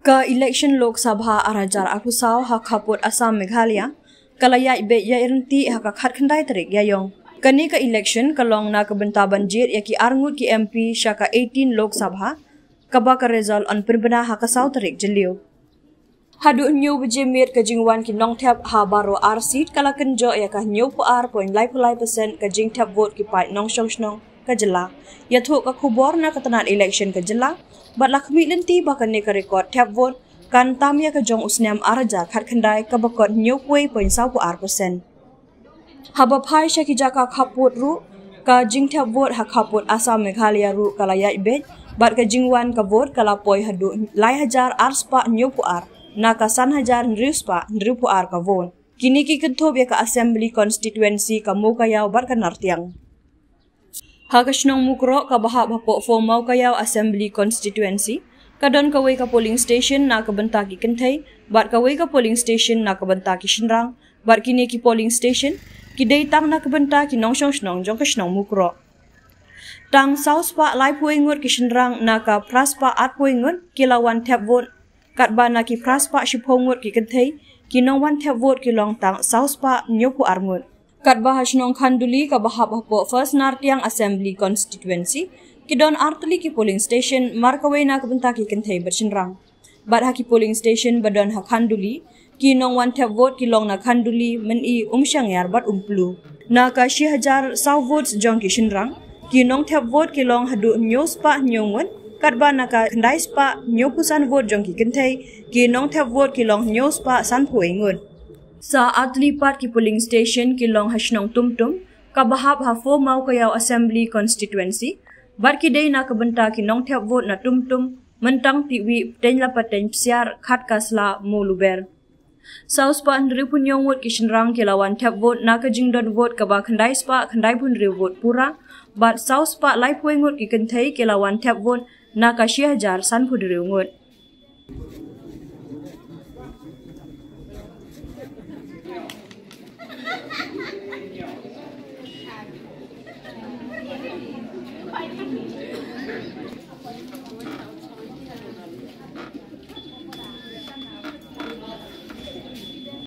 Ka election Lok Sabha arajar akusau ha khappud Assam Meghalaya kalaya ibe ya irenti ha ka khat khandai tarik ya yong kani ka election kalong na ka benta banjir ya ki arngut ki MP shaka 18 Lok Sabha kaba ka result on perbena ha ka sau tarik jeliu hadu nyu bejemir ka jingwan ki nong thep ha baro arsit kala kenjo ya ka nyu pu ar point lai percent ka jing thep vote ki pai nong shong ka jela ya thu ka khubor na ka tanat election ka jela bat lakmi lenti bakan ne ka record thep vote kan tamya ka jong usnam araja khat khandai ka bakot nyu pui point sau pu ar percent haba phai shaki jaka khappud ru ka jing thep vote ha khappud Assam Meghalaya ru kalaya ibe bat ka jingwan ka vote kala poi hadu lai hajar arspa nyu pu ar na ka san hajar nriuspa nripu ar ka vote kini ki kenthob ya ka assembly constituency ka mo ka yaw bat ka nartiang Hakashnong mukro ka bahab hapo formal kayaw assembly constituency kadon kaway ka polling station na kabanta ki kenthai bat kaway ka polling station na kabanta ki shinrang bat kini ki polling station ki day tang na kabanta ki nongshong shnong jong kashnong mukro tang south pa lai puingut ki shinrang na ka praspa at puingut ki lawan thep vote kat ba na ki praspa shiphongut ki kenthai ki nong wan thep vote ki long tang south pa nyopu arngut kat bahas nong khanduli ka bahab hapo first nartiang assembly constituency ki don artli ki polling station markaway na kabanta ki kenthai bershinrang bat ha ki polling station badon ha khanduli ki nong wan thep vote ki long na khanduli meni umshang yar bat umplu na ka 1000 saw votes jong ki shinrang ki nong thep vote ki long hadu news pa nyongun kat ba na ka khandai spa nyopusan vote jong ki kenthai ki nong thep vote ki long news pa san puingun sa atli part ki polling station ki long hashnong tumtum ka bahab ha fo mau kayaw assembly constituency bar ki day na kabanta ki nong thep vote na tumtum mentang tiwi ten la paten psiar khat kasla moluber south pa ndri punyong vote ki shinrang ki lawan thep vote na ka jingdon vote ka ba khandai spa khandai bun ri vote pura bat south pa lai puingut ki kenthai ki lawan thep vote na ka 1000 san phudri ngut